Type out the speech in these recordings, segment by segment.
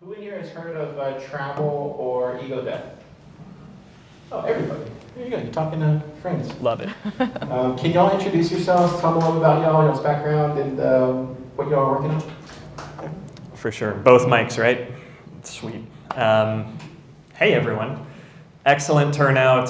Who in here has heard of Trammel or ego death? Oh, everybody. There you go. You're talking to friends. Love it. Can y'all introduce yourselves? Tell me a little about y'all's background, and what y'all are working on. For sure. Both mics, right? Sweet. Hey, everyone. Excellent turnout.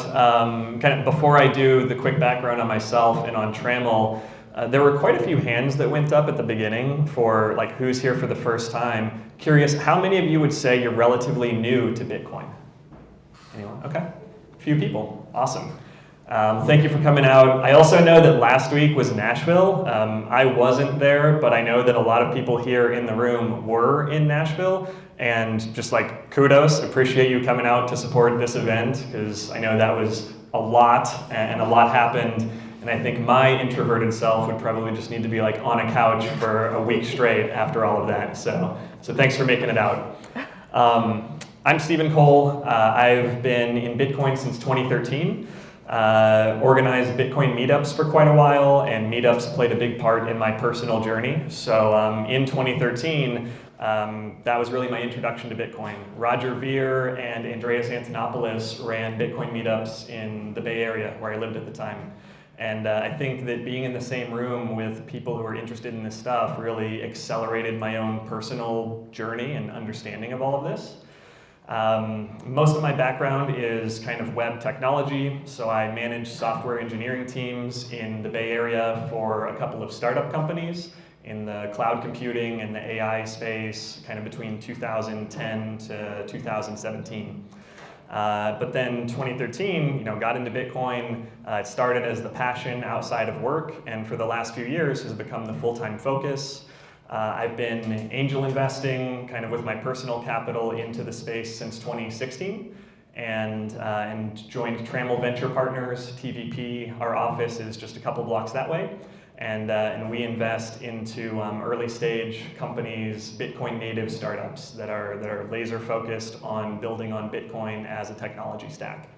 Kind of before I do the quick background on myself and on Trammel, there were quite a few hands that went up at the beginning for like who's here for the first time. Curious, how many of you would say you're relatively new to Bitcoin? Anyone? Okay. A few people. Awesome. Thank you for coming out. I also know that last week was Nashville. I wasn't there, but I know that a lot of people here in the room were in Nashville. And just like kudos, appreciate you coming out to support this event, because I know that was a lot and a lot happened. And I think my introverted self would probably just need to be like on a couch for a week straight after all of that. So thanks for making it out. I'm Stephen Cole. I've been in Bitcoin since 2013. Organized Bitcoin meetups for quite a while, and meetups played a big part in my personal journey. So in 2013, that was really my introduction to Bitcoin. Roger Ver and Andreas Antonopoulos ran Bitcoin meetups in the Bay Area, where I lived at the time. And I think that being in the same room with people who are interested in this stuff really accelerated my own personal journey and understanding of all of this. Most of my background is kind of web technology, so I manage software engineering teams in the Bay Area for a couple of startup companies in the cloud computing and the AI space, kind of between 2010 to 2017. But then 2013, got into Bitcoin. It started as the passion outside of work, and for the last few years has become the full-time focus. I've been angel investing kind of with my personal capital into the space since 2016, and joined Trammel Venture Partners, TVP. Our office is just a couple blocks that way. And we invest into early stage companies, Bitcoin native startups that are laser focused on building on Bitcoin as a technology stack.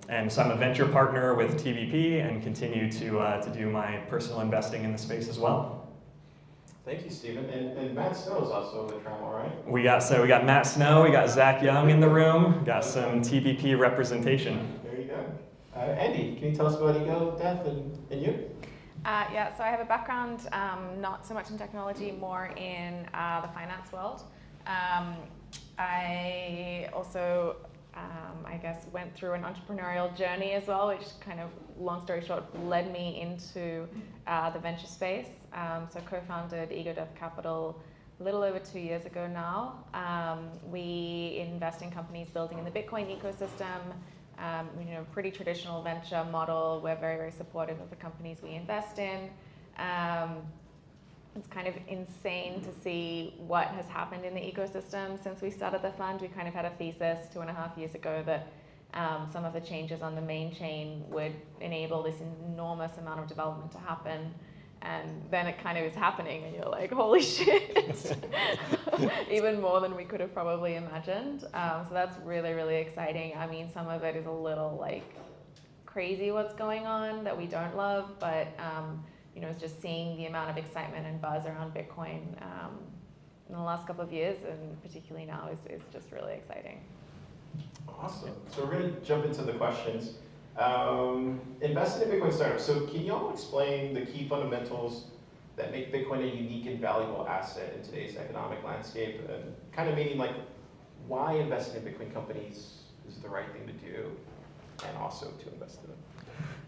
And so I'm a venture partner with TVP and continue to do my personal investing in the space as well. Thank you, Stephen. And Matt Snow is also in Trammel, right? We got Matt Snow, we got Zach Young in the room, got some TVP representation. There you go. Andy, can you tell us about ego death and you? Yeah, so I have a background not so much in technology, more in the finance world. I also, I guess, went through an entrepreneurial journey as well, which kind of, long story short, led me into the venture space. So co-founded Ego Death Capital a little over 2 years ago now. We invest in companies building in the Bitcoin ecosystem. Pretty traditional venture model. We're very, very supportive of the companies we invest in. It's kind of insane to see what has happened in the ecosystem since we started the fund. We kind of had a thesis 2.5 years ago that some of the changes on the main chain would enable this enormous amount of development to happen. And then it kind of is happening, and you're like, holy shit. Even more than we could have probably imagined. So that's really, really exciting. I mean, some of it is a little like crazy what's going on that we don't love, but it's just seeing the amount of excitement and buzz around Bitcoin in the last couple of years, and particularly now, is just really exciting. Awesome. So we're going to jump into the questions. Investing in Bitcoin startups. So can y'all explain the key fundamentals that make Bitcoin a unique and valuable asset in today's economic landscape? And kind of meaning like why investing in Bitcoin companies is the right thing to do, and also to invest in them.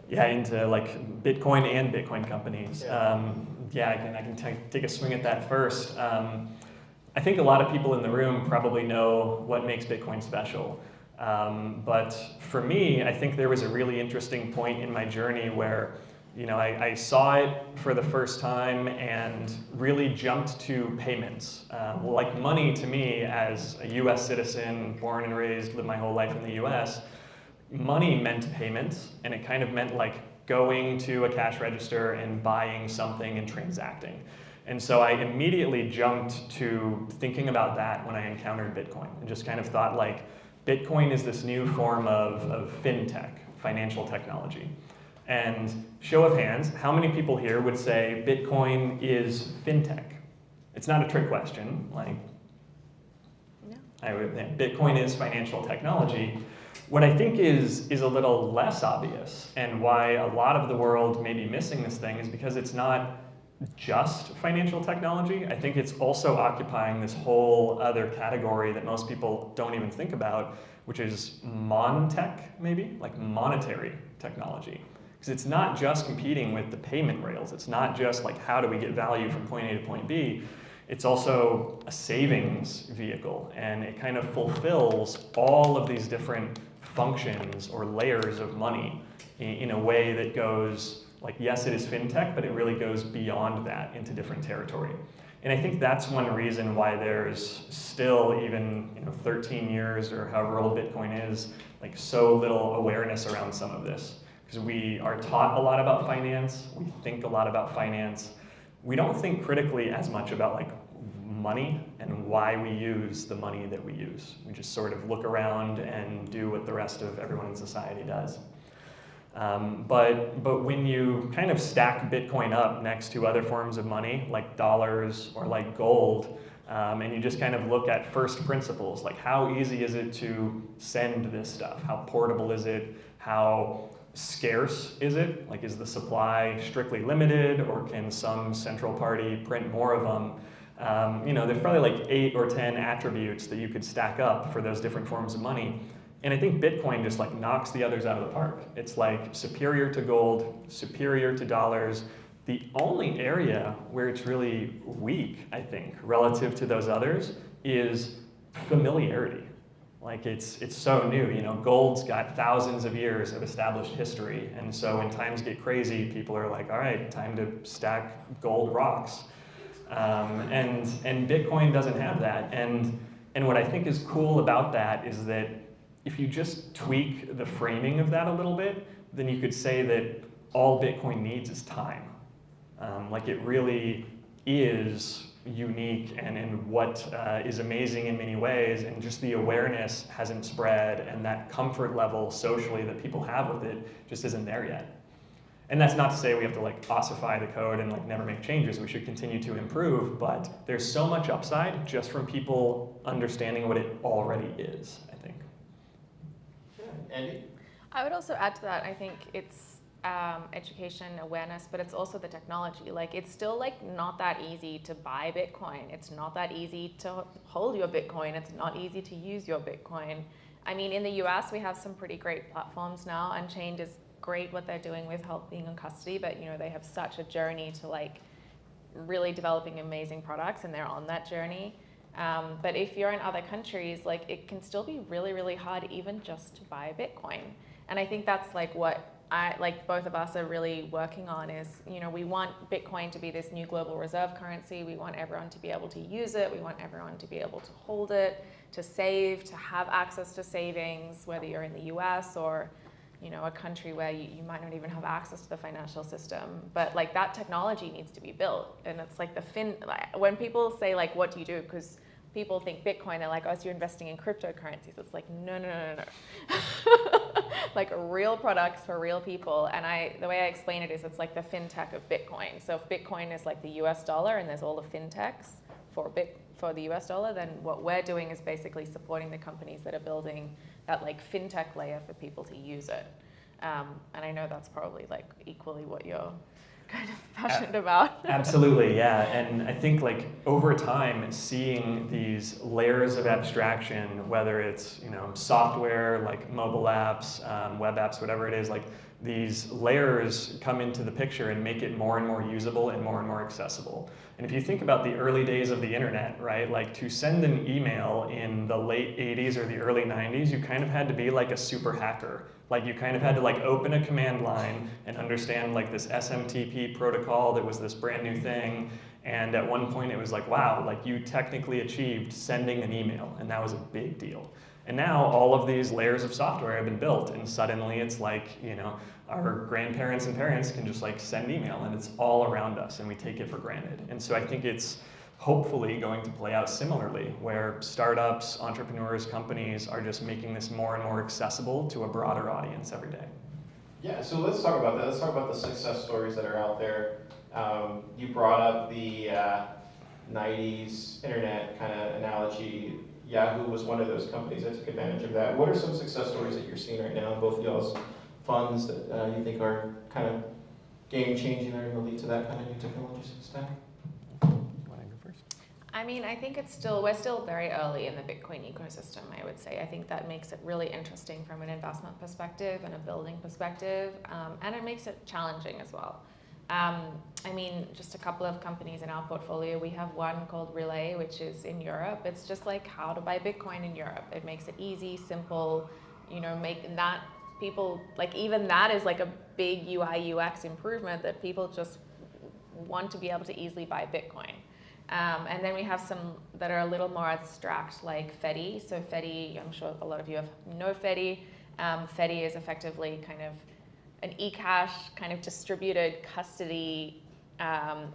Yeah, into like Bitcoin and Bitcoin companies. Yeah, I can take a swing at that first. I think a lot of people in the room probably know what makes Bitcoin special. But for me, I think there was a really interesting point in my journey where, I saw it for the first time and really jumped to payments. Like money to me as a US citizen, born and raised, lived my whole life in the US, money meant payments, and it kind of meant like going to a cash register and buying something and transacting. And so I immediately jumped to thinking about that when I encountered Bitcoin, and just kind of thought like, Bitcoin is this new form of fintech, financial technology. And show of hands, how many people here would say Bitcoin is fintech? It's not a trick question. Like, Bitcoin is financial technology. What I think is a little less obvious, and why a lot of the world may be missing this thing, is because it's not just financial technology. I think it's also occupying this whole other category that most people don't even think about, which is mon-tech, maybe, like monetary technology. Because it's not just competing with the payment rails. It's not just like how do we get value from point A to point B. It's also a savings vehicle, and it kind of fulfills all of these different functions or layers of money in a way that goes, like, yes, it is fintech, but it really goes beyond that into different territory. And I think that's one reason why there's still, even 13 years or however old Bitcoin is, like so little awareness around some of this. Because we are taught a lot about finance, we think a lot about finance. We don't think critically as much about like money and why we use the money that we use. We just sort of look around and do what the rest of everyone in society does. But when you kind of stack Bitcoin up next to other forms of money, like dollars or like gold, and you just kind of look at first principles, like how easy is it to send this stuff? How portable is it? How scarce is it? Like, is the supply strictly limited, or can some central party print more of them? There's probably like 8 or 10 attributes that you could stack up for those different forms of money. And I think Bitcoin just like knocks the others out of the park. It's like superior to gold, superior to dollars. The only area where it's really weak, I think, relative to those others is familiarity. Like it's so new, gold's got thousands of years of established history. And so when times get crazy, people are like, all right, time to stack gold rocks. And Bitcoin doesn't have that. And what I think is cool about that is that if you just tweak the framing of that a little bit, then you could say that all Bitcoin needs is time. Like it really is unique and what is amazing in many ways, and just the awareness hasn't spread, and that comfort level socially that people have with it just isn't there yet. And that's not to say we have to like ossify the code and like never make changes. We should continue to improve, but there's so much upside just from people understanding what it already is, I think. Yeah. Andy? I would also add to that, I think it's education, awareness, but it's also the technology. Like, it's still like not that easy to buy Bitcoin. It's not that easy to hold your Bitcoin. It's not easy to use your Bitcoin. I mean, in the US, we have some pretty great platforms now. Unchained is great what they're doing with help being in custody, but they have such a journey to like really developing amazing products, and they're on that journey. But if you're in other countries, like it can still be really, really hard even just to buy Bitcoin. And I think that's like what both of us are really working on is, we want Bitcoin to be this new global reserve currency. We want everyone to be able to use it. We want everyone to be able to hold it, to save, to have access to savings, whether you're in the US or, a country where you might not even have access to the financial system. But like that technology needs to be built. And it's like when people say like, what do you do? Because people think Bitcoin, they're like, oh, so you're investing in cryptocurrencies. It's like, no. Like real products for real people. And the way I explain it is it's like the fintech of Bitcoin. So if Bitcoin is like the US dollar and there's all the fintechs for the US dollar, then what we're doing is basically supporting the companies that are building that like fintech layer for people to use it. And I know that's probably like equally what you're kind of passionate about. Absolutely, yeah. And I think like over time, seeing these layers of abstraction, whether it's software like mobile apps, web apps, whatever it is, like these layers come into the picture and make it more and more usable and more accessible. And if you think about the early days of the internet, right, like to send an email in the late 80s or the early 90s, you kind of had to be like a super hacker. Like you kind of had to like open a command line and understand like this SMTP protocol that was this brand new thing. And at one point it was like, wow, like you technically achieved sending an email, and that was a big deal. And now all of these layers of software have been built, and suddenly it's like, our grandparents and parents can just like send email, and it's all around us and we take it for granted. And so I think it's hopefully going to play out similarly, where startups, entrepreneurs, companies are just making this more and more accessible to a broader audience every day. Yeah, so let's talk about that. Let's talk about the success stories that are out there. You brought up the 90s internet kind of analogy, Yahoo was one of those companies that took advantage of that. What are some success stories that you're seeing right now in both y'all's funds that you think are kind of game-changing or going to lead to that kind of new technology stack? I mean, I think we're still very early in the Bitcoin ecosystem, I would say. I think that makes it really interesting from an investment perspective and a building perspective, and it makes it challenging as well. I mean, just a couple of companies in our portfolio. We have one called Relay, which is in Europe. It's just like how to buy Bitcoin in Europe. It makes it easy, simple, making that people, like even that is like a big UI UX improvement that people just want to be able to easily buy Bitcoin. And then we have some that are a little more abstract, like Fedi. So Fedi, I'm sure a lot of you know Fedi. Fedi is effectively kind of an eCash kind of distributed custody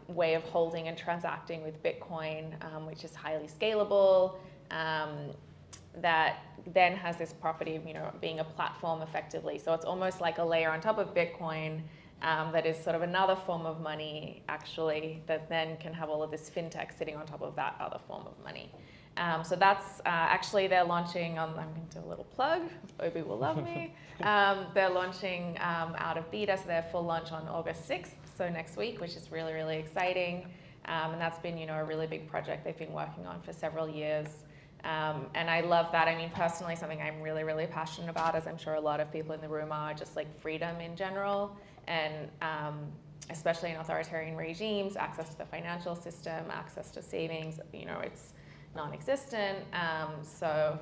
way of holding and transacting with Bitcoin, which is highly scalable, that then has this property of being a platform effectively. So it's almost like a layer on top of Bitcoin that is sort of another form of money, actually, that then can have all of this fintech sitting on top of that other form of money. So that's actually, they're launching on, I'm going to do a little plug, Obi will love me. They're launching out of beta, so their full launch on August 6th, so next week, which is really, really exciting. And that's been, a really big project they've been working on for several years. And I love that. I mean, personally, something I'm really, really passionate about, as I'm sure a lot of people in the room are, just like freedom in general. And especially in authoritarian regimes, access to the financial system, access to savings, it's non-existent. So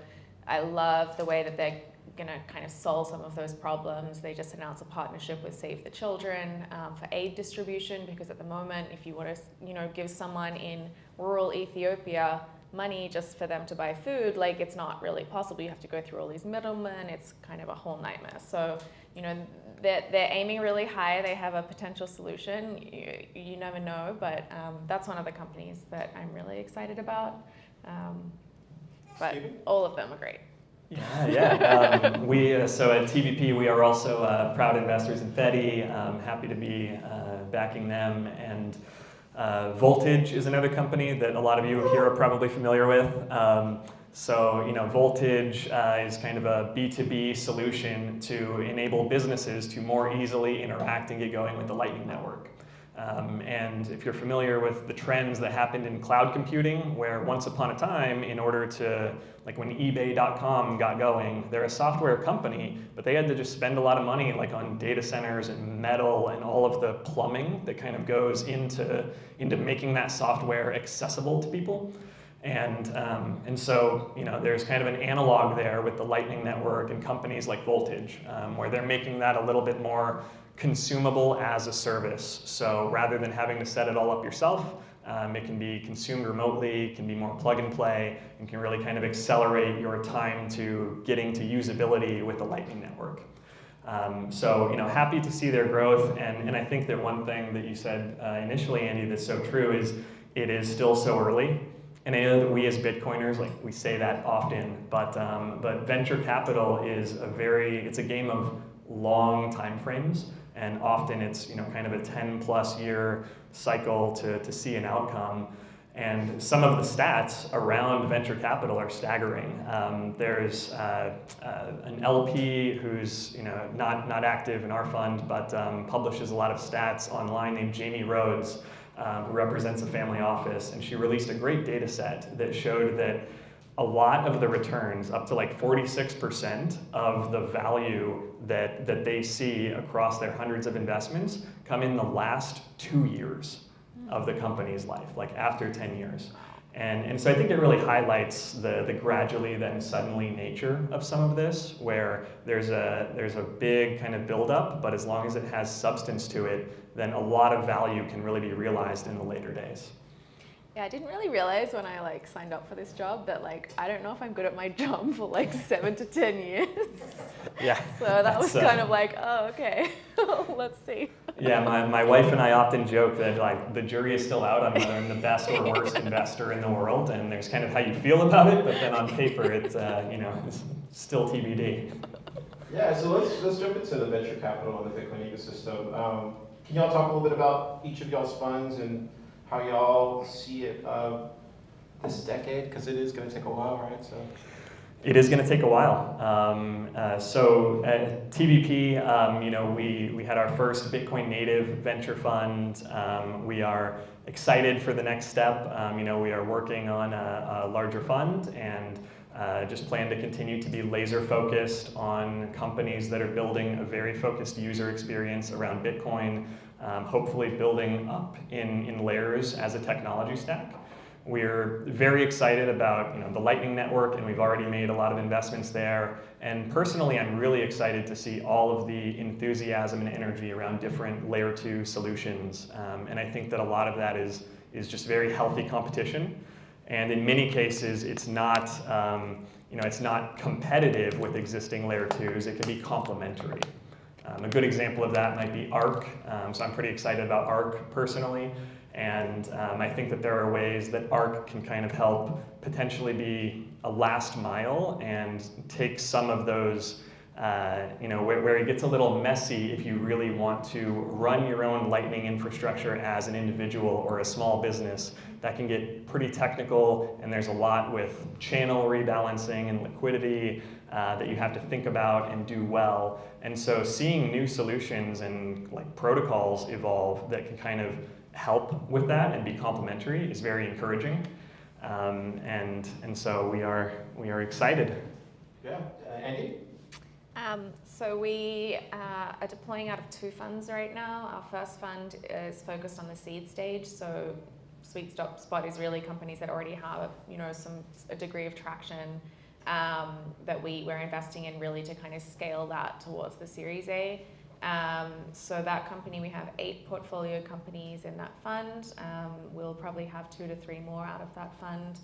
I love the way that they're going to kind of solve some of those problems. They just announced a partnership with Save the Children for aid distribution, because at the moment, if you want to, give someone in rural Ethiopia money just for them to buy food, like it's not really possible. You have to go through all these middlemen. It's kind of a whole nightmare. So, they're aiming really high. They have a potential solution. You never know, but that's one of the companies that I'm really excited about. But all of them are great. Yeah. So at TVP, we are also proud investors in Fedi. Happy to be backing them. And Voltage is another company that a lot of you here are probably familiar with. Voltage is kind of a B2B solution to enable businesses to more easily interact and get going with the Lightning Network. And if you're familiar with the trends that happened in cloud computing, where once upon a time, in order to, like when eBay.com got going, they're a software company, but they had to just spend a lot of money like on data centers and metal and all of the plumbing that kind of goes into making that software accessible to people. And so, there's kind of an analog there with the Lightning Network and companies like Voltage, where they're making that a little bit more consumable as a service. So rather than having to set it all up yourself, it can be consumed remotely, can be more plug and play, and can really kind of accelerate your time to getting to usability with the Lightning Network. Happy to see their growth, and I think that one thing that you said initially, Andy, that's so true is it is still so early. And I know that we as Bitcoiners, we say that often, but venture capital is it's a game of long time frames, and often it's kind of a 10+ year cycle to see an outcome. And some of the stats around venture capital are staggering. There's an LP who's not active in our fund, but publishes a lot of stats online, named Jamie Rhodes, who represents a family office, and she released a great data set that showed that a lot of the returns, up to like 46% of the value that they see across their hundreds of investments, come in the last 2 years of the company's life, like after 10 years. And so I think it really highlights the gradually then suddenly nature of some of this, where there's a big kind of buildup, but as long as it has substance to it, then a lot of value can really be realized in the later days. Yeah, I didn't really realize when I signed up for this job that I don't know if I'm good at my job for 7 to 10 years. Yeah. So that was kind of oh, okay, let's see. Yeah, my wife and I often joke that the jury is still out on whether I'm the best or worst investor in the world, and there's kind of how you feel about it, but then on paper it's it's still TBD. Yeah, so let's jump into the venture capital and the Bitcoin ecosystem. Can y'all talk a little bit about each of y'all's funds and how y'all see it this decade? Because it is going to take a while, right? So. It is going to take a while. So at TBP, we had our first Bitcoin native venture fund. We are excited for the next step. We are working on a larger fund and just plan to continue to be laser focused on companies that are building a very focused user experience around Bitcoin, hopefully building up in layers as a technology stack. We're very excited about the Lightning Network, and we've already made a lot of investments there. And personally, I'm really excited to see all of the enthusiasm and energy around different layer 2 solutions. And I think that a lot of that is just very healthy competition. And in many cases, it's not it's not competitive with existing layer 2s. It can be complementary. A good example of that might be Arc. So I'm pretty excited about Arc personally. And I think that there are ways that Arc can kind of help potentially be a last mile and take some of those, where it gets a little messy if you really want to run your own Lightning infrastructure as an individual or a small business. That can get pretty technical, and there's a lot with channel rebalancing and liquidity that you have to think about and do well. And so seeing new solutions and protocols evolve that can kind of help with that and be complementary is very encouraging, and so we are excited. Yeah, Andy? So we are deploying out of 2 funds right now. Our first fund is focused on the seed stage, so sweet spot is really companies that already have a degree of traction that we're investing in really to kind of scale that towards the Series A. So that company, we have 8 portfolio companies in that fund. We'll probably have 2 to 3 more out of that fund.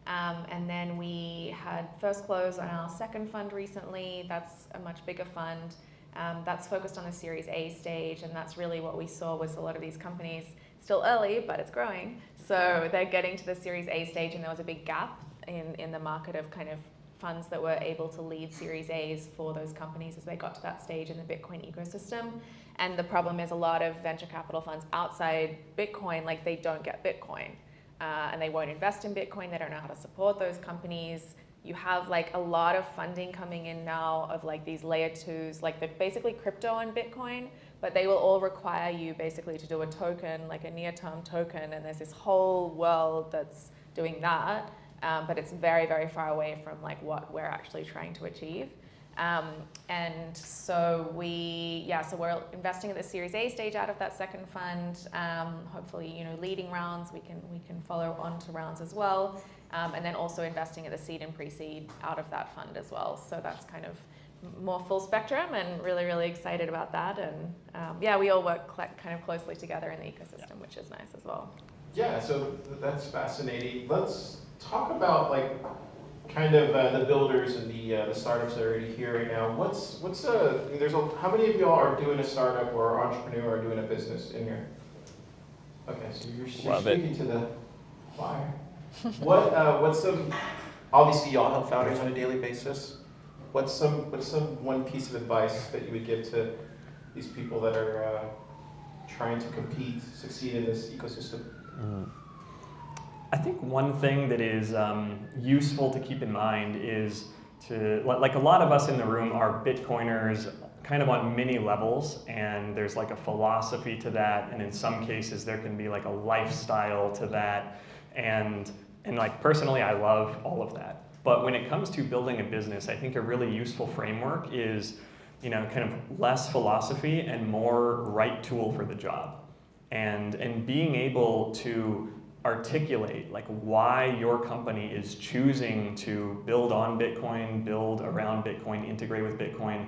And then we had first close on our second fund recently. That's a much bigger fund. That's focused on the Series A stage, and that's really what we saw was a lot of these companies, still early, but it's growing. So they're getting to the Series A stage, and there was a big gap in the market of kind of funds that were able to lead Series A's for those companies as they got to that stage in the Bitcoin ecosystem. And the problem is a lot of venture capital funds outside Bitcoin, they don't get Bitcoin. And they won't invest in Bitcoin. They don't know how to support those companies. You have a lot of funding coming in now of these layer 2s, they're basically crypto on Bitcoin, but they will all require you basically to do a token, a near-term token. And there's this whole world that's doing that. But it's very, very far away from what we're actually trying to achieve. And so we're investing at the Series A stage out of that second fund. Hopefully, leading rounds, we can follow on to rounds as well. And then also investing at the seed and pre-seed out of that fund as well. So that's kind of more full spectrum, and really, really excited about that. And we all work kind of closely together in the ecosystem, which is nice as well. Yeah, so that's fascinating. Let's talk about kind of the builders and the startups that are already here right now. How many of y'all are doing a startup or entrepreneur or doing a business in here? Okay, so you're speaking to the choir. What's some? Obviously, y'all help founders on a daily basis. What's one piece of advice that you would give to these people that are trying to compete, succeed in this ecosystem? I think one thing that is useful to keep in mind is a lot of us in the room are Bitcoiners kind of on many levels, and there's a philosophy to that, and in some cases there can be a lifestyle to that, and personally I love all of that. But when it comes to building a business, I think a really useful framework is kind of less philosophy and more right tool for the job, and being able to articulate why your company is choosing to build on Bitcoin, build around Bitcoin, integrate with Bitcoin,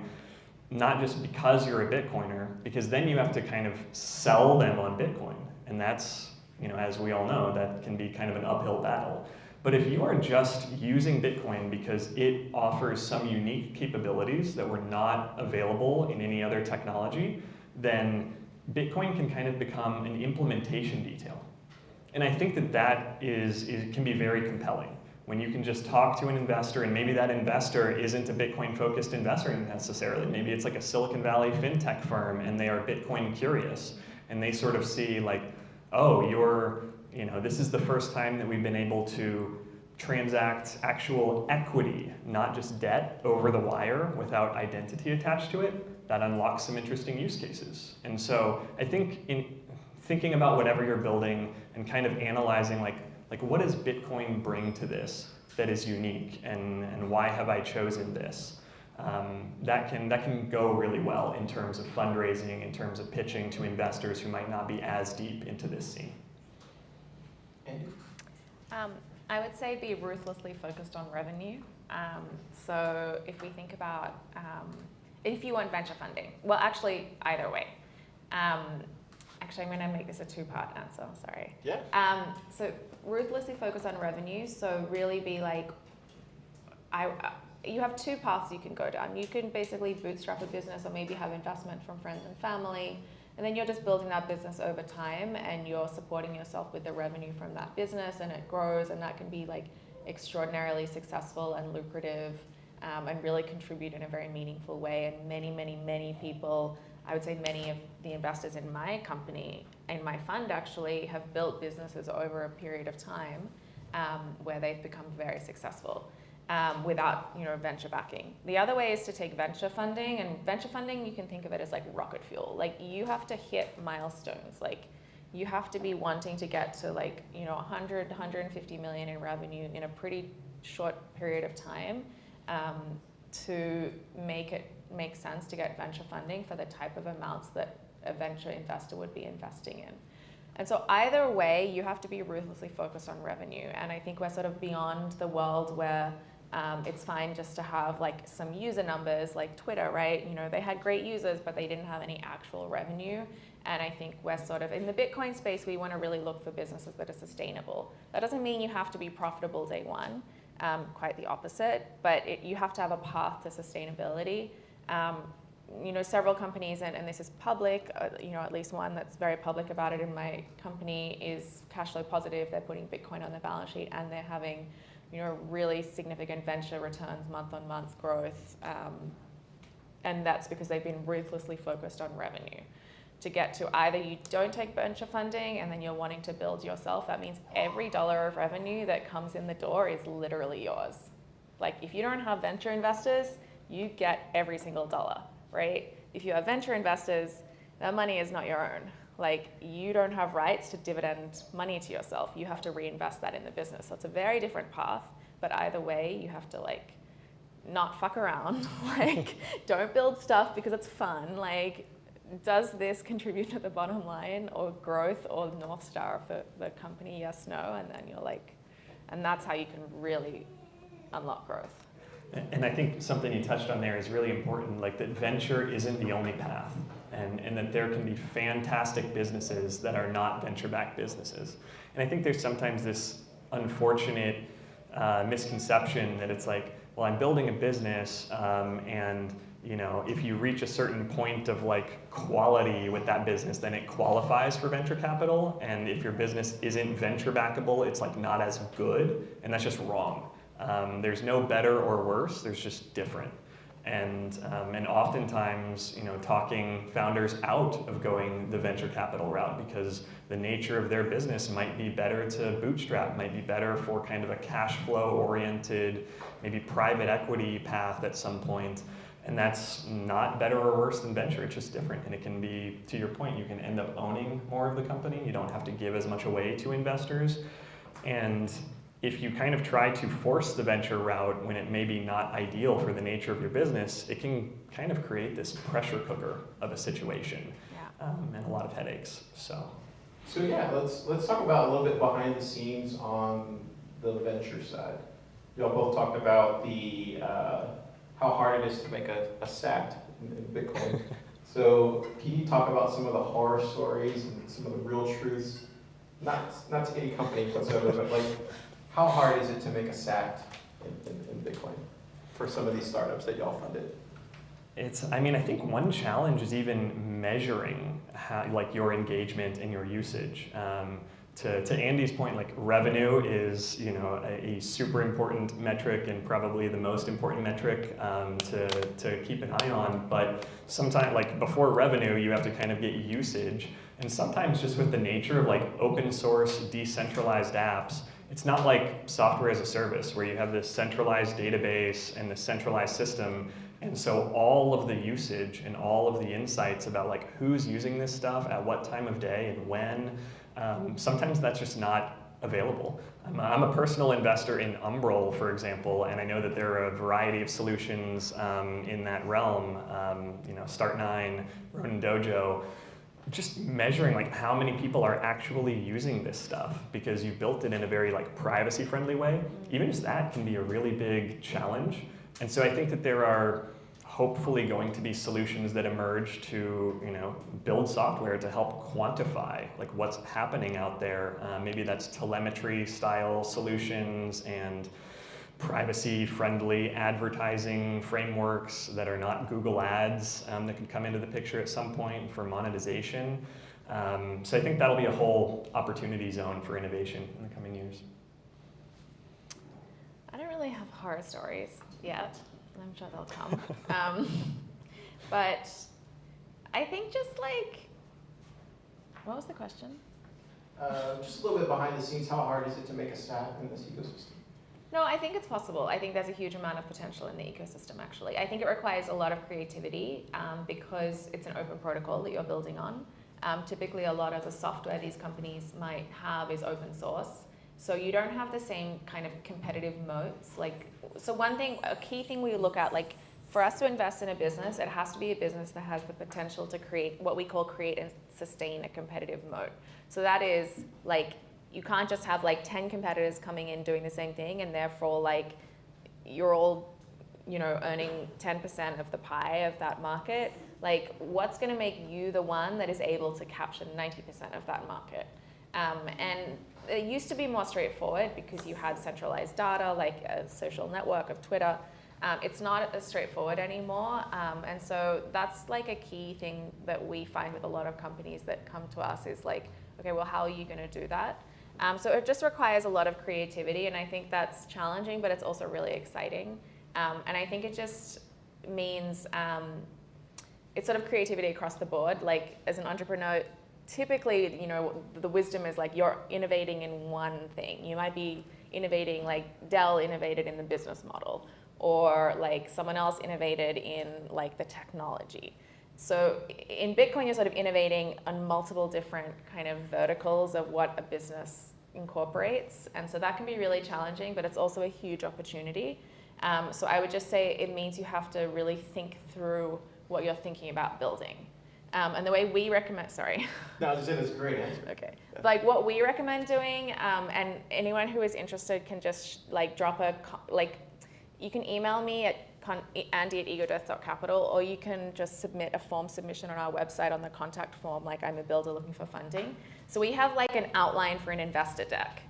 not just because you're a Bitcoiner, because then you have to kind of sell them on Bitcoin. And that's, as we all know, that can be kind of an uphill battle. But if you are just using Bitcoin because it offers some unique capabilities that were not available in any other technology, then Bitcoin can kind of become an implementation detail. And I think that can be very compelling when you can just talk to an investor, and maybe that investor isn't a Bitcoin-focused investor necessarily. Maybe it's a Silicon Valley fintech firm, and they are Bitcoin curious, and they sort of see oh, you're This is the first time that we've been able to transact actual equity, not just debt, over the wire without identity attached to it. That unlocks some interesting use cases. And so I think in thinking about whatever you're building and kind of analyzing like what does Bitcoin bring to this that is unique, and why have I chosen this? That can go really well in terms of fundraising, in terms of pitching to investors who might not be as deep into this scene. I would say be ruthlessly focused on revenue. So if we think about, if you want venture funding, well, actually, either way. Actually, I'm going to make this a two-part answer, sorry. Yeah. So ruthlessly focus on revenue. So really be like, you have two paths you can go down. You can basically bootstrap a business or maybe have investment from friends and family. And then you're just building that business over time and you're supporting yourself with the revenue from that business and it grows, and that can be like extraordinarily successful and lucrative and really contribute in a very meaningful way. And many, many, many people, I would say many of the investors in my company, in my fund actually, have built businesses over a period of time where they've become very successful. Without venture backing. The other way is to take venture funding, and venture funding you can think of it as like rocket fuel. Like you have to hit milestones. Like you have to be wanting to get to 100, 150 million in revenue in a pretty short period of time to make it make sense to get venture funding for the type of amounts that a venture investor would be investing in. And so either way, you have to be ruthlessly focused on revenue. And I think we're sort of beyond the world where it's fine just to have like some user numbers like Twitter, right? They had great users, but they didn't have any actual revenue. And I think we're sort of, in the Bitcoin space, we want to really look for businesses that are sustainable. That doesn't mean you have to be profitable day one, quite the opposite, but you have to have a path to sustainability. Several companies, and this is public, at least one that's very public about it in my company is cash flow positive. They're putting Bitcoin on their balance sheet and they're having really significant venture returns, month-on-month growth. And that's because they've been ruthlessly focused on revenue. To get to either you don't take venture funding and then you're wanting to build yourself, that means every dollar of revenue that comes in the door is literally yours. Like if you don't have venture investors, you get every single dollar, right? If you have venture investors, that money is not your own. Like you don't have rights to dividend money to yourself. You have to reinvest that in the business. So it's a very different path, but either way, you have to like not fuck around. Like don't build stuff because it's fun. Like does this contribute to the bottom line or growth or North Star of the company? Yes, no, and then you're like, and that's how you can really unlock growth. And I think something you touched on there is really important, like that venture isn't the only path, and that there can be fantastic businesses that are not venture-backed businesses. And I think there's sometimes this unfortunate misconception that it's like, well, I'm building a business, and if you reach a certain point of like quality with that business, then it qualifies for venture capital. And if your business isn't venture backable, it's like not as good, and that's just wrong. There's no better or worse, there's just different. And oftentimes, talking founders out of going the venture capital route because the nature of their business might be better to bootstrap, might be better for kind of a cash flow oriented, maybe private equity path at some point. And that's not better or worse than venture, it's just different. And it can be, to your point, you can end up owning more of the company. You don't have to give as much away to investors. And if you kind of try to force the venture route when it may be not ideal for the nature of your business, it can kind of create this pressure cooker of a situation, and a lot of headaches. So yeah, let's talk about a little bit behind the scenes on the venture side. Y'all both talked about the how hard it is to make a SAT in Bitcoin. So can you talk about some of the horror stories and some of the real truths? Not to any company whatsoever, but like, how hard is it to make a SAT in Bitcoin for some of these startups that y'all funded? I think one challenge is even measuring how, like your engagement and your usage. to Andy's point, like revenue is, you know, a super important metric and probably the most important metric to keep an eye on. But sometimes, like before revenue, you have to kind of get usage. And sometimes just with the nature of like open source, decentralized apps, it's not like software as a service where you have this centralized database and this centralized system. And so all of the usage and all of the insights about like who's using this stuff at what time of day and when, sometimes that's just not available. I'm a personal investor in Umbrel, for example, and I know that there are a variety of solutions in that realm, you know, Start9, Ronin Dojo, just measuring like how many people are actually using this stuff because you built it in a very like privacy friendly way. Even just that can be a really big challenge. And so I think that there are hopefully going to be solutions that emerge to, you know, build software to help quantify like what's happening out there. Maybe that's telemetry style solutions and privacy-friendly advertising frameworks that are not Google Ads that could come into the picture at some point for monetization. So I think that'll be a whole opportunity zone for innovation in the coming years. I don't really have horror stories yet. I'm sure they'll come. But I think just like, what was the question? Just a little bit behind the scenes, how hard is it to make a stat in this ecosystem? No, I think it's possible. I think there's a huge amount of potential in the ecosystem, actually. I think it requires a lot of creativity because it's an open protocol that you're building on. Typically, a lot of the software these companies might have is open source. So you don't have the same kind of competitive moats. Like, so one thing, a key thing we look at, like for us to invest in a business, it has to be a business that has the potential to create what we call create and sustain a competitive moat. So that is like, you can't just have like 10 competitors coming in doing the same thing and therefore like you're all, you know, earning 10% of the pie of that market. Like what's going to make you the one that is able to capture 90% of that market? And it used to be more straightforward because you had centralized data like a social network of Twitter. It's not as straightforward anymore. And so that's like a key thing that we find with a lot of companies that come to us is like, okay, well, how are you going to do that? So it just requires a lot of creativity, and I think that's challenging, but it's also really exciting. And I think it just means it's sort of creativity across the board. Like as an entrepreneur, typically, you know, the wisdom is like you're innovating in one thing. You might be innovating, like Dell innovated in the business model, or like someone else innovated in like the technology. So in Bitcoin, you're sort of innovating on multiple different kind of verticals of what a business incorporates. And so that can be really challenging, but it's also a huge opportunity. So I would just say it means you have to really think through what you're thinking about building. And the way we recommend, sorry. No, I was just saying that's a great answer. Okay. Like what we recommend doing, and anyone who is interested can just like drop a, like you can email me at Andi@egodeath.capital, or you can just submit a form submission on our website on the contact form, like I'm a builder looking for funding. So we have like an outline for an investor deck.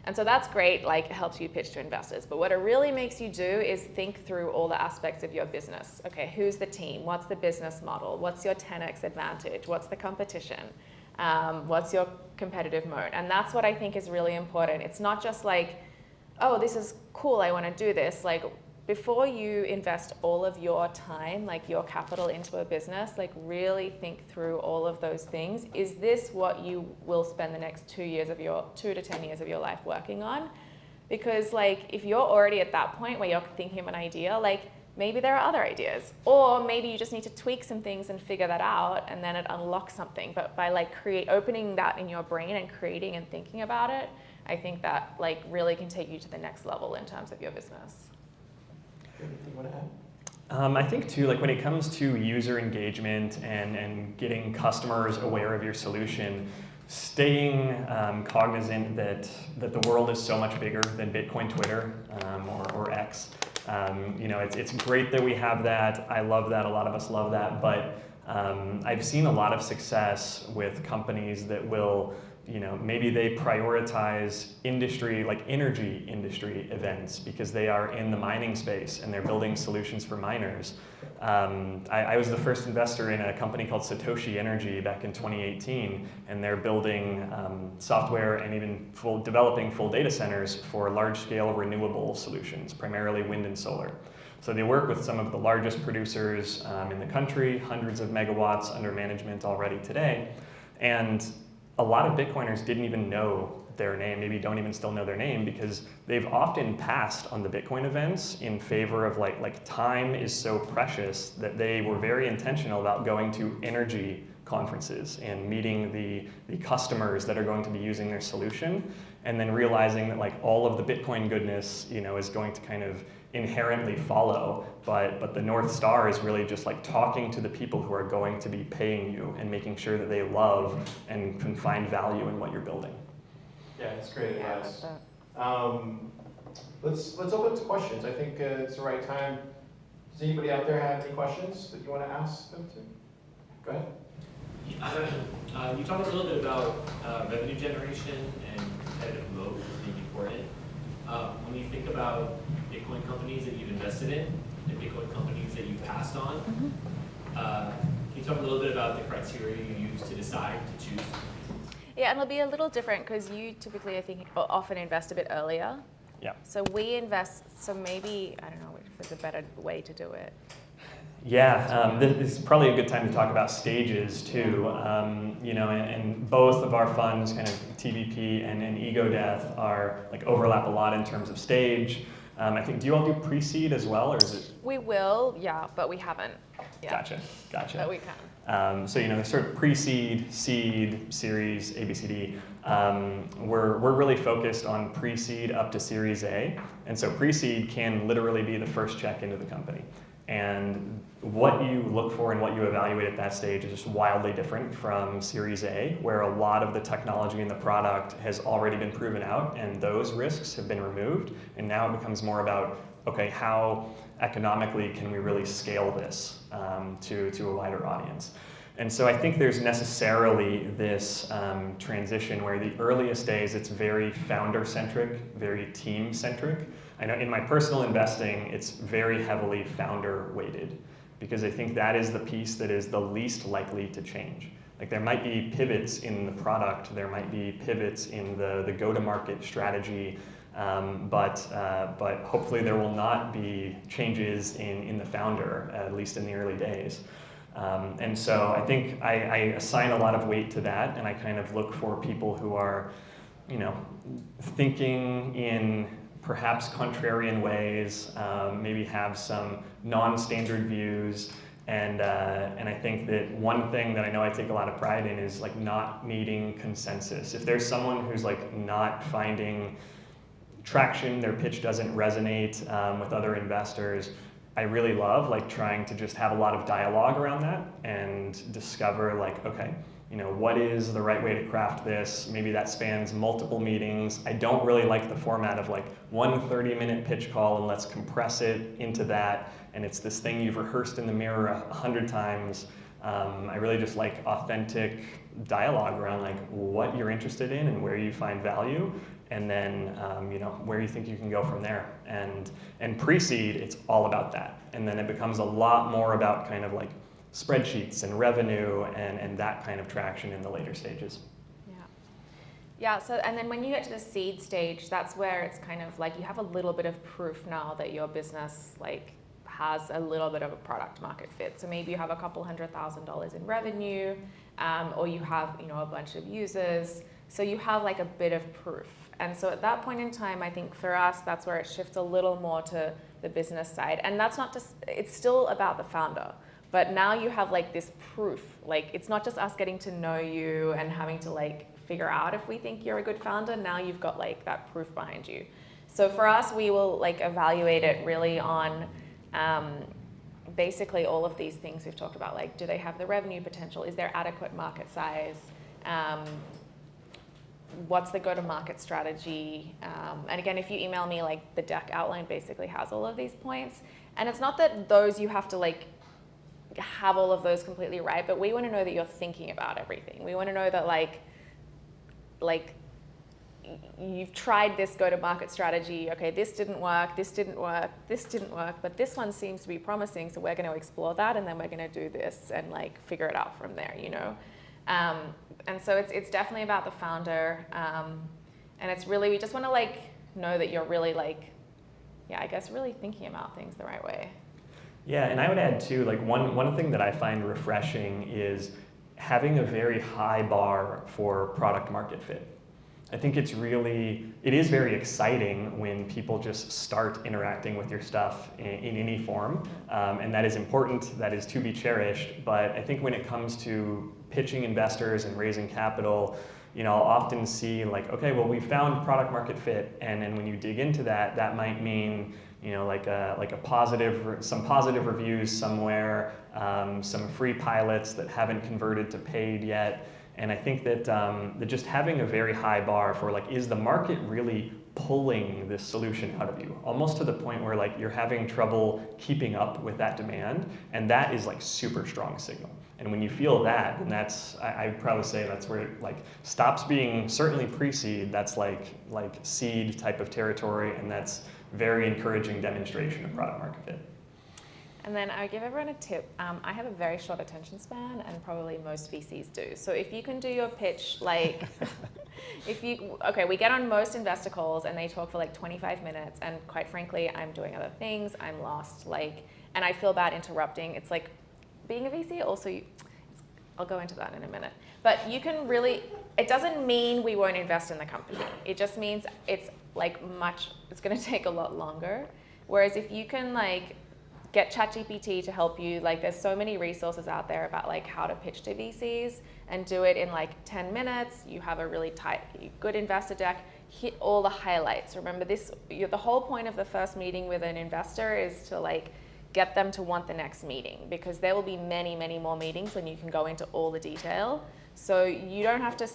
And so that's great, like it helps you pitch to investors. But what it really makes you do is think through all the aspects of your business. Okay, who's the team? What's the business model? What's your 10x advantage? What's the competition? What's your competitive moat? And that's what I think is really important. It's not just like, oh, this is cool, I want to do this. Like, before you invest all of your time, like your capital into a business, like really think through all of those things. Is this what you will spend the next 2 to 10 years of your life working on? Because like, if you're already at that point where you're thinking of an idea, like maybe there are other ideas, or maybe you just need to tweak some things and figure that out, and then it unlocks something. But by like opening that in your brain and creating and thinking about it, I think that like really can take you to the next level in terms of your business. Anything you want to add? I think too, like when it comes to user engagement and getting customers aware of your solution, staying cognizant that the world is so much bigger than Bitcoin Twitter or X. You know, it's great that we have that. I love that. A lot of us love that. But I've seen a lot of success with companies that will, you know, maybe they prioritize industry, like energy industry events because they are in the mining space and they're building solutions for miners. I was the first investor in a company called Satoshi Energy back in 2018, and they're building software and even developing full data centers for large-scale renewable solutions, primarily wind and solar. So they work with some of the largest producers in the country, hundreds of megawatts under management already today, and a lot of Bitcoiners didn't even know their name, maybe don't even still know their name, because they've often passed on the Bitcoin events in favor of like time is so precious that they were very intentional about going to energy conferences and meeting the customers that are going to be using their solution, and then realizing that like all of the Bitcoin goodness, you know, is going to kind of inherently follow, but the North Star is really just like talking to the people who are going to be paying you and making sure that they love and can find value in what you're building. Yeah, that's great advice. Yeah, Let's open to questions. I think it's the right time. Does anybody out there have any questions that you want to ask them to? Go ahead. You talked a little bit about revenue generation and competitive moat as being important. When you think about Bitcoin companies that you've invested in and Bitcoin companies that you've passed on, can you talk a little bit about the criteria you use to decide to choose? Yeah, and it'll be a little different because you typically, I think, often invest a bit earlier. Yeah. So we invest, so maybe, I don't know if there's a better way to do it. Yeah, this is probably a good time to talk about stages too. You know, and both of our funds, kind of TVP and Ego Death, are like overlap a lot in terms of stage. I think, do you all do pre-seed as well, or is it? We will, yeah, but we haven't. Yeah. Gotcha. But we can. So, you know, sort of pre-seed, seed, series, ABCD. We're really focused on pre-seed up to Series A. And so pre-seed can literally be the first check into the company. And what you look for and what you evaluate at that stage is just wildly different from Series A, where a lot of the technology in the product has already been proven out and those risks have been removed. And now it becomes more about, okay, how economically can we really scale this to a wider audience? And so I think there's necessarily this transition where the earliest days it's very founder-centric, very team-centric. I know in my personal investing, it's very heavily founder-weighted because I think that is the piece that is the least likely to change. Like there might be pivots in the product, there might be pivots in the go-to-market strategy, but hopefully there will not be changes in the founder, at least in the early days. And so I think I assign a lot of weight to that, and I kind of look for people who are, you know, thinking in perhaps contrarian ways, maybe have some non-standard views, and I think that one thing that I know I take a lot of pride in is like not needing consensus. If there's someone who's like not finding traction, their pitch doesn't resonate with other investors, I really love like trying to just have a lot of dialogue around that and discover like, okay, you know, what is the right way to craft this? Maybe that spans multiple meetings. I don't really like the format of like one 30-minute pitch call and let's compress it into that. And it's this thing you've rehearsed in the mirror 100 times. I really just like authentic dialogue around like what you're interested in and where you find value. And then, you know, where you think you can go from there. And pre-seed, it's all about that. And then it becomes a lot more about kind of like spreadsheets and revenue and that kind of traction in the later stages. Yeah, so and then when you get to the seed stage, that's where it's kind of like you have a little bit of proof now that your business like has a little bit of a product market fit. So maybe you have a couple $100,000 in revenue, or you have, you know, a bunch of users. So you have like a bit of proof. And so at that point in time, I think for us, that's where it shifts a little more to the business side. And that's not just, it's still about the founder. But now you have like this proof. Like it's not just us getting to know you and having to like figure out if we think you're a good founder. Now you've got like that proof behind you. So for us, we will like evaluate it really on basically all of these things we've talked about. Like, do they have the revenue potential? Is there adequate market size? What's the go-to-market strategy? And again, if you email me, like the deck outline basically has all of these points. And it's not that those you have to like have all of those completely right, but we want to know that you're thinking about everything. We want to know that like you've tried this go-to-market strategy. Okay, this didn't work, this didn't work, this didn't work, but this one seems to be promising, so we're going to explore that, and then we're going to do this and like figure it out from there, you know. And so it's definitely about the founder, and it's really, we just want to like know that you're really like, yeah, I guess really thinking about things the right way. Yeah, and I would add too, like one thing that I find refreshing is having a very high bar for product market fit. I think it is very exciting when people just start interacting with your stuff in any form, and that is important, that is to be cherished, but I think when it comes to pitching investors and raising capital, you know, I'll often see like, okay, well, we found product market fit, and then when you dig into that, that might mean, you know, some positive reviews somewhere, some free pilots that haven't converted to paid yet. And I think that, that just having a very high bar for like, is the market really pulling this solution out of you? Almost to the point where like you're having trouble keeping up with that demand, and that is like super strong signal. And when you feel that, then that's, I'd probably say that's where it like stops being certainly pre-seed, that's like seed type of territory, and that's very encouraging demonstration of product market fit. And then I would give everyone a tip. I have a very short attention span, and probably most VCs do. So if you can do your pitch, like, we get on most investor calls and they talk for like 25 minutes, and quite frankly, I'm doing other things, I'm lost, like, and I feel bad interrupting. It's like, being a VC also, I'll go into that in a minute. But you can really, it doesn't mean we won't invest in the company. It just means it's like it's gonna take a lot longer. Whereas if you can like, get ChatGPT to help you, like there's so many resources out there about like how to pitch to VCs, and do it in like 10 minutes. You have a really good investor deck, hit all the highlights. Remember this, the whole point of the first meeting with an investor is to like get them to want the next meeting, because there will be many, many more meetings when you can go into all the detail. So you don't have to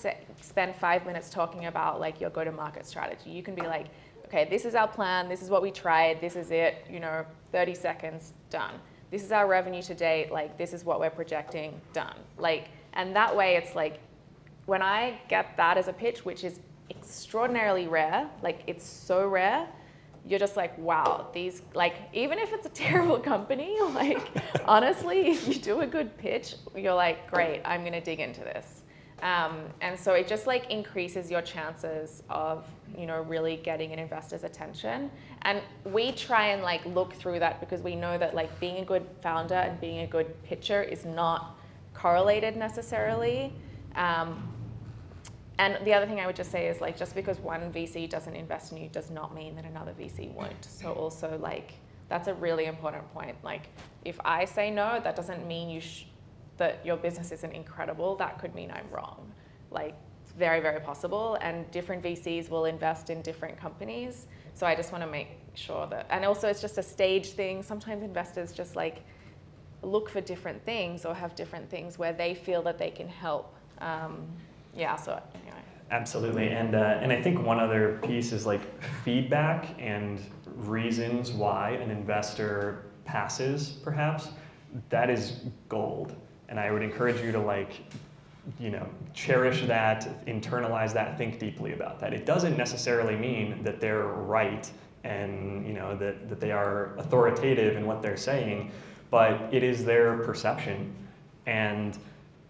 spend 5 minutes talking about like your go-to-market strategy. You can be like, okay, this is our plan, this is what we tried, this is it, you know, 30 seconds, done. This is our revenue to date, like this is what we're projecting, done. Like, and that way it's like, when I get that as a pitch, which is extraordinarily rare, like it's so rare, you're just like, wow, these, like, even if it's a terrible company, like, honestly, if you do a good pitch, you're like, great, I'm gonna dig into this. And so it just like increases your chances of, you know, really getting an investor's attention. And we try and like look through that, because we know that like being a good founder and being a good pitcher is not correlated necessarily. And the other thing I would just say is like, just because one VC doesn't invest in you does not mean that another VC won't. So also like, that's a really important point. Like, if I say no, that doesn't mean that your business isn't incredible. That could mean I'm wrong. Like, very, very possible. And different VCs will invest in different companies. So I just want to make sure that, and also it's just a stage thing. Sometimes investors just like look for different things, or have different things where they feel that they can help. Yeah, so anyway. Absolutely, and I think one other piece is like feedback and reasons why an investor passes, perhaps. That is gold, and I would encourage you to like, you know, cherish that, internalize that, think deeply about that. It doesn't necessarily mean that they're right and, you know, that they are authoritative in what they're saying, but it is their perception.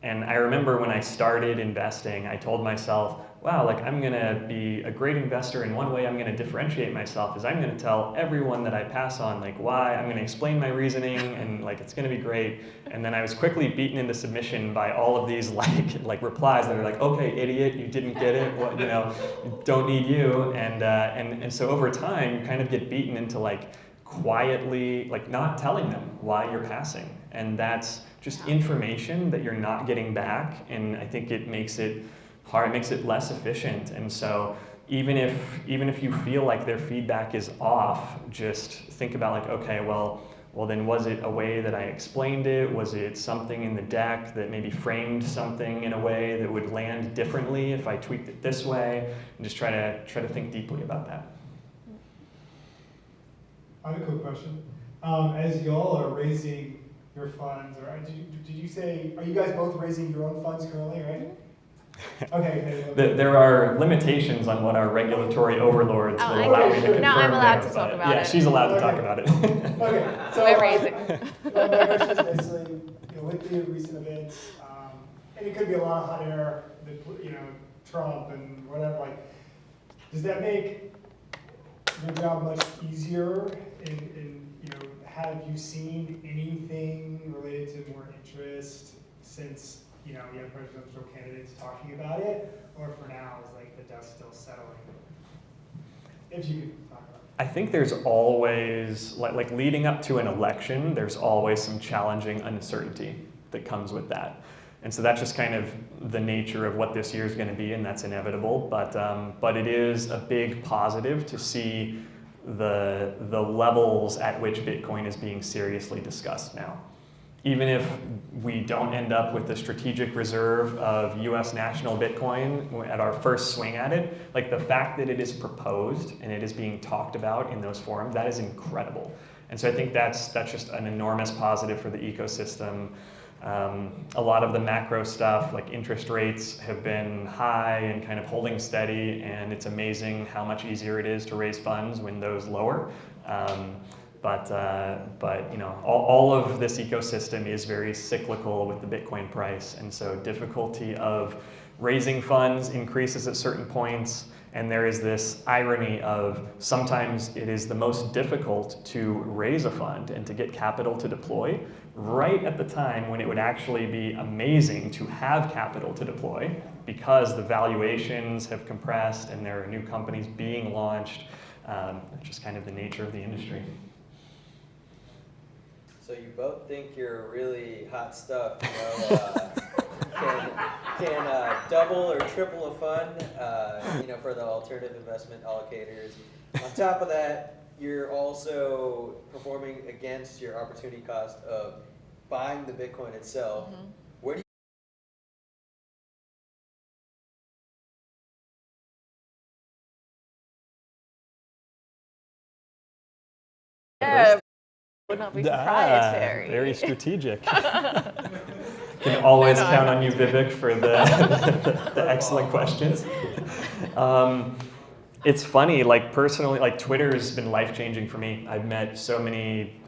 And I remember when I started investing, I told myself, wow, like I'm gonna be a great investor, and one way I'm gonna differentiate myself is I'm gonna tell everyone that I pass on like why, I'm gonna explain my reasoning, and like it's gonna be great. And then I was quickly beaten into submission by all of these like replies that are like, okay, idiot, you didn't get it, what, you know, don't need you. And so over time, you kind of get beaten into like quietly, like not telling them why you're passing. And that's just information that you're not getting back, and I think it makes it hard, it makes it less efficient. And so even if you feel like their feedback is off, just think about like, okay, well then was it a way that I explained it? Was it something in the deck that maybe framed something in a way that would land differently if I tweaked it this way? And just try to think deeply about that. I have a quick question. As y'all are raising your funds, or did you say, are you guys both raising your own funds currently, right? Okay. There are limitations on what our regulatory overlords Oh, will allow me to no, confirm. I'm allowed there, to talk but about yeah, it. she's allowed to talk Okay. about it. Okay, so We're raising. my question is basically, with the recent events, and it could be a lot of hot air, Trump and whatever, like, does that make your job much easier? Have you seen anything related to more interest since, you have presidential candidates talking about it? Or for now, is like the dust still settling? If you could talk about it. I think there's always, like leading up to an election, there's always some challenging uncertainty that comes with that. And so that's just kind of the nature of what this year is going to be, and that's inevitable. But it is a big positive to see the levels at which Bitcoin is being seriously discussed now. Even if we don't end up with the strategic reserve of US national Bitcoin at our first swing at it, like the fact that it is proposed and it is being talked about in those forums, that is incredible. And so I think that's just an enormous positive for the ecosystem. A lot of the macro stuff, like interest rates, have been high and kind of holding steady, and it's amazing how much easier it is to raise funds when those lower. But all of this ecosystem is very cyclical with the Bitcoin price, and so difficulty of raising funds increases at certain points, and there is this irony of sometimes it is the most difficult to raise a fund and to get capital to deploy right at the time when it would actually be amazing to have capital to deploy, because the valuations have compressed and there are new companies being launched. It's just kind of the nature of the industry. So you both think you're really hot stuff, can double or triple a fund, for the alternative investment allocators. On top of that, you're also performing against your opportunity cost of buying the Bitcoin itself. Mm-hmm. Where do Yeah, would not be proprietary. Very strategic. Can always count on you, Vivek, for the excellent questions. It's funny, like personally, like Twitter's been life-changing for me. I've met so many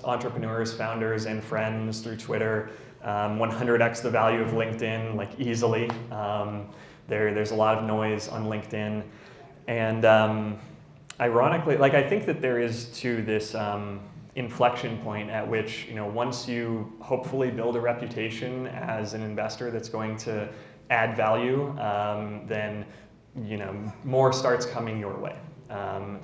entrepreneurs, founders, and friends through Twitter. 100x the value of LinkedIn, like easily. There's a lot of noise on LinkedIn. And ironically, like I think that there is to this inflection point at which, once you hopefully build a reputation as an investor that's going to add value, then more starts coming your way.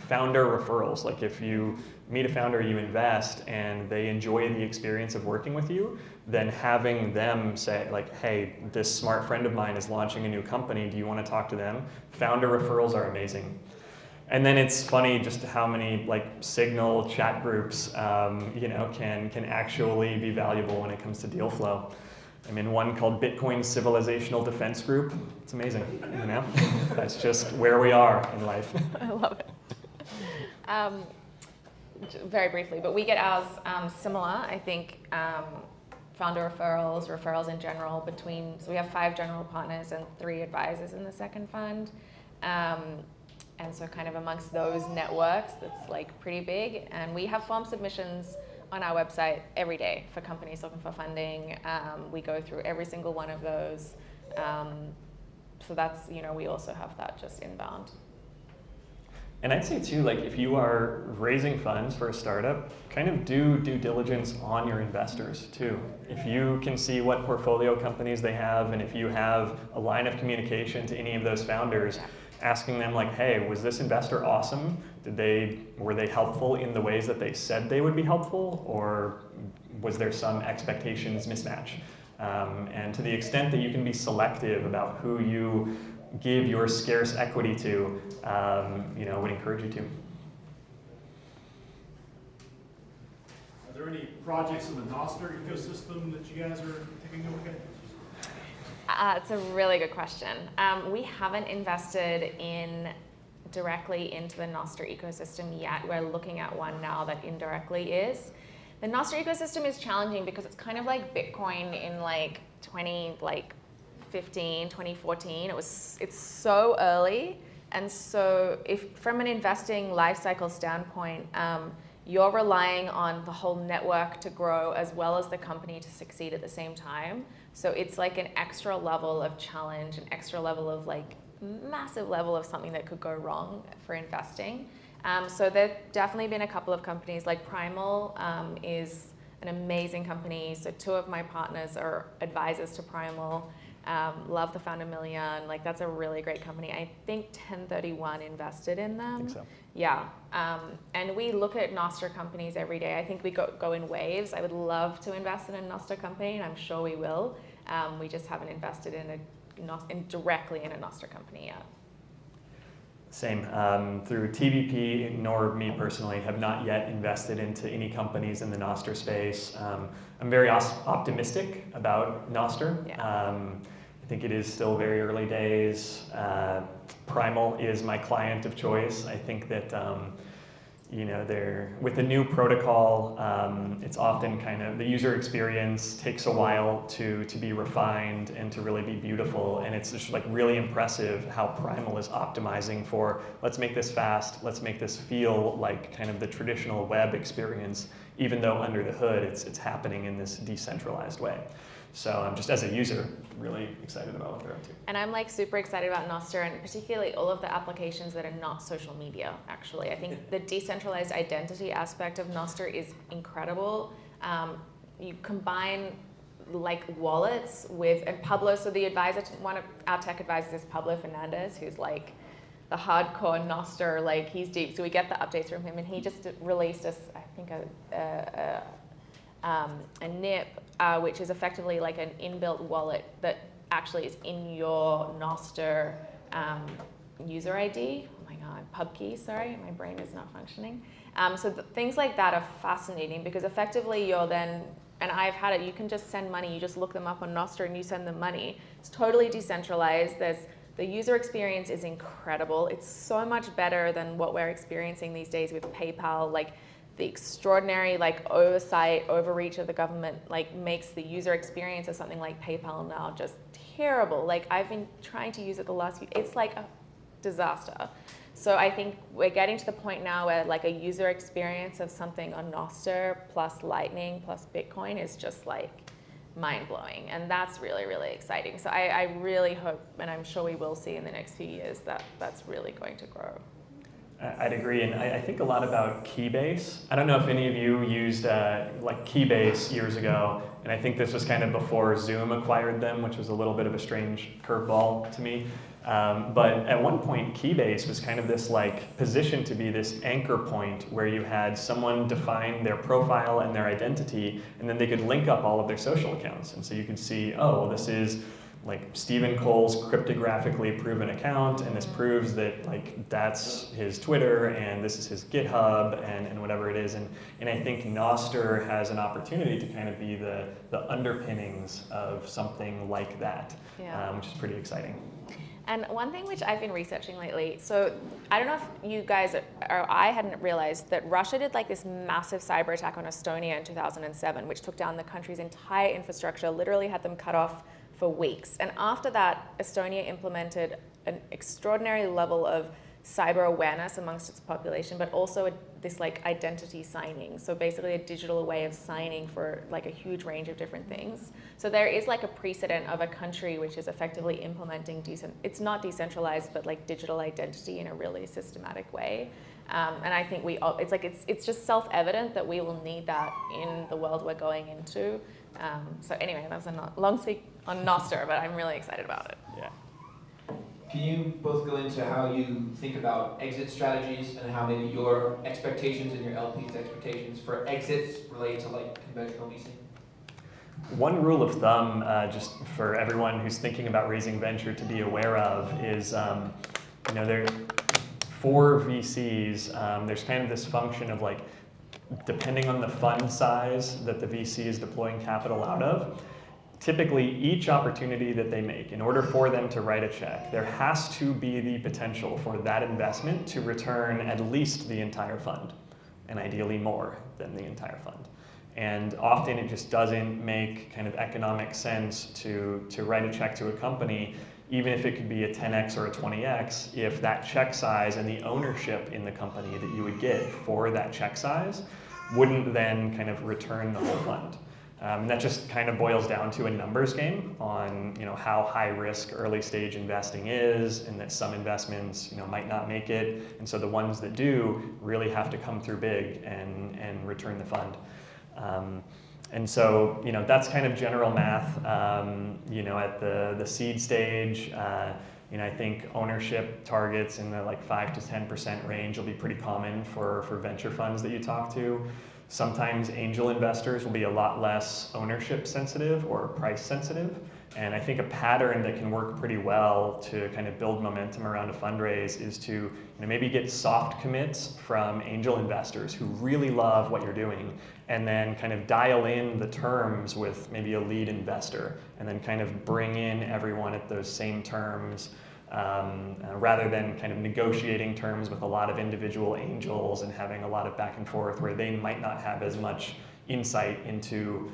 Founder referrals, like if you meet a founder, you invest, and they enjoy the experience of working with you, then having them say like, hey, this smart friend of mine is launching a new company, do you want to talk to them? Founder referrals are amazing. And then it's funny just how many like Signal chat groups, can actually be valuable when it comes to deal flow. I'm in one called Bitcoin Civilizational Defense Group. It's amazing, That's just where we are in life. I love it. Very briefly, but we get ours similar, I think, founder referrals in general so we have 5 general partners and 3 advisors in the second fund. And so kind of amongst those networks, that's like pretty big. And we have form submissions on our website every day for companies looking for funding. We go through every single one of those. So that's, we also have that just inbound. And I'd say too, like if you are raising funds for a startup, kind of do due diligence on your investors too. If you can see what portfolio companies they have, and if you have a line of communication to any of those founders, asking them like, hey, was this investor awesome? Were they helpful in the ways that they said they would be helpful, or was there some expectations mismatch? And to the extent that you can be selective about who you give your scarce equity to, would encourage you to. Are there any projects in the Nostr ecosystem that you guys are taking a look at? It's a really good question. We haven't invested directly into the Nostr ecosystem yet. We're looking at one now that indirectly is. The Nostr ecosystem is challenging because it's kind of like Bitcoin in like 2015, 2014. It's so early. And so if from an investing life cycle standpoint, you're relying on the whole network to grow as well as the company to succeed at the same time. So it's like an extra level of challenge, an extra level of like massive level of something that could go wrong for investing. So there've definitely been a couple of companies, like Trammel is an amazing company. So 2 of my partners are advisors to Trammel. Love the founder Million. Like that's a really great company. I think 1031 invested in them. I think so. Yeah. And we look at Nostr companies every day. I think we go in waves. I would love to invest in a Nostr company, and I'm sure we will. We just haven't invested directly in a Nostr company yet. Same. Through TVP, nor me personally, have not yet invested into any companies in the Nostr space. I'm very optimistic about Nostr. Yeah. I think it is still very early days. Primal is my client of choice. I think that with the new protocol, it's often kind of the user experience takes a while to be refined and to really be beautiful. And it's just like really impressive how Primal is optimizing for, let's make this fast, let's make this feel like kind of the traditional web experience, even though under the hood it's happening in this decentralized way. So I'm just as a user, really excited about what they're up to. And I'm like super excited about Nostr, and particularly all of the applications that are not social media, actually. I think the decentralized identity aspect of Nostr is incredible. You combine like wallets with, and Pablo, so the advisor, one of our tech advisors is Pablo Fernandez, who's like the hardcore Nostr, like he's deep. So we get the updates from him, and he just released us, I think, a NIP, which is effectively like an inbuilt wallet that actually is in your Nostr user ID. Oh my God, pub key, sorry, my brain is not functioning. So things like that are fascinating because effectively you're then, and I've had it, you can just send money, you just look them up on Nostr and you send them money. It's totally decentralized. The user experience is incredible. It's so much better than what we're experiencing these days with PayPal. Like, the extraordinary oversight, overreach of the government makes the user experience of something like PayPal now just terrible. Like I've been trying to use it the last few, it's like a disaster. So I think we're getting to the point now where like a user experience of something on Nostr plus Lightning plus Bitcoin is just like mind-blowing. And that's really, really exciting. So I really hope, and I'm sure we will see in the next few years, that that's really going to grow. I'd agree, and I think a lot about Keybase. I don't know if any of you used Keybase years ago, and I think this was kind of before Zoom acquired them, which was a little bit of a strange curveball to me. But at one point, Keybase was kind of this position to be this anchor point where you had someone define their profile and their identity, and then they could link up all of their social accounts. And so you could see, oh, well, this is Stephen Cole's cryptographically proven account, and this proves that that's his Twitter, and this is his GitHub, and whatever it is. And I think Nostr has an opportunity to kind of be the underpinnings of something like that, which is pretty exciting. And one thing which I've been researching lately, so I don't know if you guys, or I hadn't realized that Russia did this massive cyber attack on Estonia in 2007, which took down the country's entire infrastructure, literally had them cut off for weeks. And after that, Estonia implemented an extraordinary level of cyber awareness amongst its population, but also this identity signing. So basically a digital way of signing for a huge range of different things. So there is a precedent of a country which is effectively implementing it's not decentralized, but digital identity in a really systematic way. And I think it's just self-evident that we will need that in the world we're going into. So anyway, that was a long speak on Nostr, but I'm really excited about it. Yeah. Can you both go into how you think about exit strategies and how maybe your expectations and your LP's expectations for exits relate to conventional VC? One rule of thumb, just for everyone who's thinking about raising venture to be aware of, is for VCs, there's kind of this function of depending on the fund size that the VC is deploying capital out of, typically each opportunity that they make, in order for them to write a check, there has to be the potential for that investment to return at least the entire fund. and ideally more than the entire fund. And often it just doesn't make kind of economic sense to write a check to a company, even if it could be a 10x or a 20x, if that check size and the ownership in the company that you would get for that check size wouldn't then kind of return the whole fund. And that just kind of boils down to a numbers game on how high risk early stage investing is, and that some investments might not make it, and so the ones that do really have to come through big and return the fund. And so that's kind of general math. At the seed stage, I think ownership targets in the 5 to 10% range will be pretty common for venture funds that you talk to. Sometimes angel investors will be a lot less ownership sensitive or price sensitive. And I think a pattern that can work pretty well to kind of build momentum around a fundraise is to maybe get soft commits from angel investors who really love what you're doing, and then kind of dial in the terms with maybe a lead investor, and then kind of bring in everyone at those same terms, rather than kind of negotiating terms with a lot of individual angels and having a lot of back and forth where they might not have as much insight into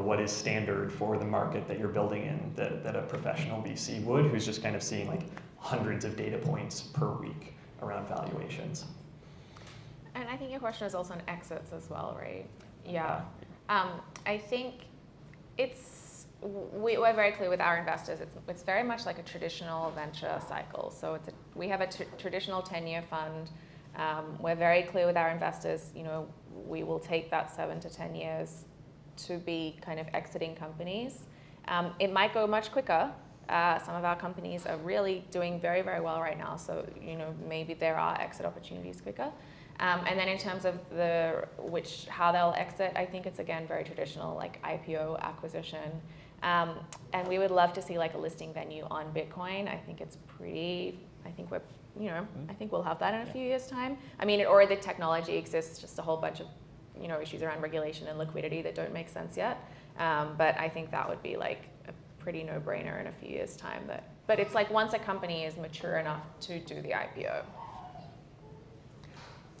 what is standard for the market that you're building in that a professional VC would, who's just kind of seeing hundreds of data points per week around valuations. And I think your question is also on exits as well, right? Yeah. I think we're very clear with our investors. It's very much like a traditional venture cycle. So we have a traditional 10-year fund. We're very clear with our investors. We will take that 7 to 10 years to be kind of exiting companies. It might go much quicker. Some of our companies are really doing very, very well right now. So maybe there are exit opportunities quicker. And then in terms of how they'll exit, I think it's again very traditional, like IPO acquisition. And we would love to see a listing venue on Bitcoin. I think we'll have that in a few years' time. I mean, or the technology exists, just a whole bunch of issues around regulation and liquidity that don't make sense yet. But I think that would be a pretty no-brainer in a few years' time. But it's once a company is mature enough to do the IPO.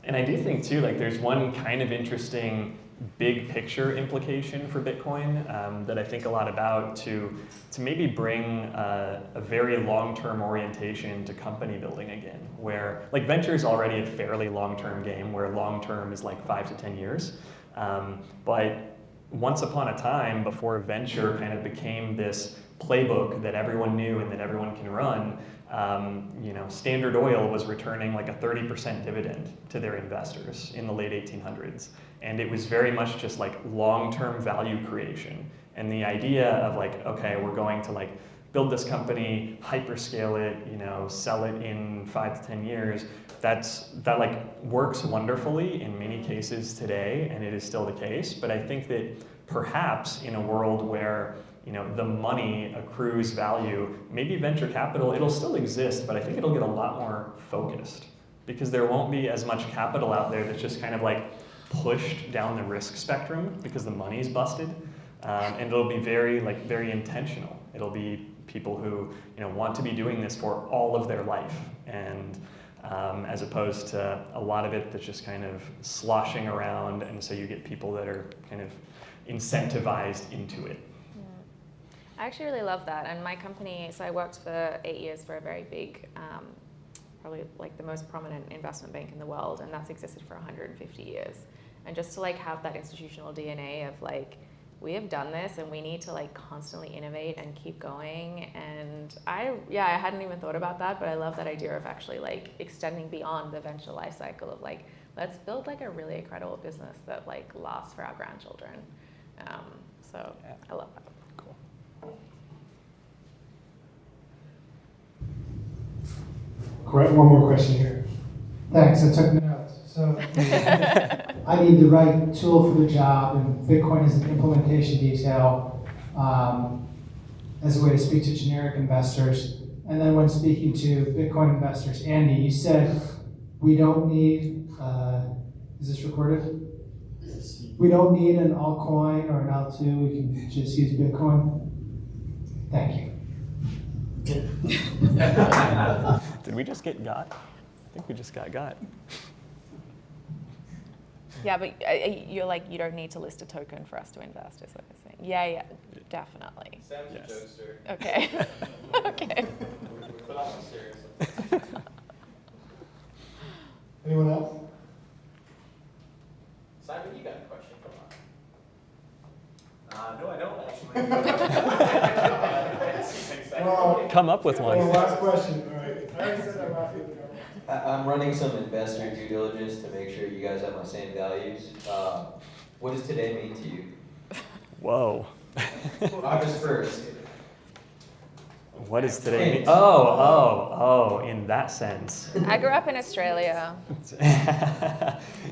And I do think too, there's one kind of interesting big picture implication for Bitcoin that I think a lot about to maybe bring a very long-term orientation to company building again, where venture is already a fairly long-term game where long-term is 5 to 10 years. But once upon a time, before venture kind of became this playbook that everyone knew and that everyone can run, Standard Oil was returning a 30% dividend to their investors in the late 1800s. And it was very much just long-term value creation. And the idea of okay, we're going to build this company, hyperscale it, sell it in 5 to 10 years, that works wonderfully in many cases today, and it is still the case. But I think that perhaps in a world where the money accrues value, maybe venture capital, it'll still exist, but I think it'll get a lot more focused, because there won't be as much capital out there that's just kind of pushed down the risk spectrum because the money's busted. And it'll be very very intentional. It'll be people who want to be doing this for all of their life, and as opposed to a lot of it that's just kind of sloshing around, and so you get people that are kind of incentivized into it. I actually really love that. And my company, so I worked for 8 years for a very big, probably the most prominent investment bank in the world, and that's existed for 150 years. And just to have that institutional DNA of we have done this and we need to constantly innovate and keep going. And I hadn't even thought about that, but I love that idea of actually extending beyond the venture life cycle of let's build a really incredible business that lasts for our grandchildren. So yeah. I love that. Correct. One more question here. Thanks, I took notes. So I need the right tool for the job, and Bitcoin is an implementation detail as a way to speak to generic investors. And then when speaking to Bitcoin investors, Andy, you said we don't need, is this recorded? We don't need an altcoin or an L2, we can just use Bitcoin. Thank you. Did we just get got? I think we just got got. Yeah, but you're like, you don't need to list a token for us to invest, is what you're saying. Yeah, definitely. Sam's Yes. a jokester. Okay. Okay. But I'm serious. Anyone else? Simon, you got a question, come on. No, I don't actually. Well, Come up with well, one. last question, all right. I already said that last week. I'm running some investor due diligence to make sure you guys have my same values. What does today mean to you? Whoa. August 1st. What is today? Mean? Oh, in that sense. I grew up in Australia.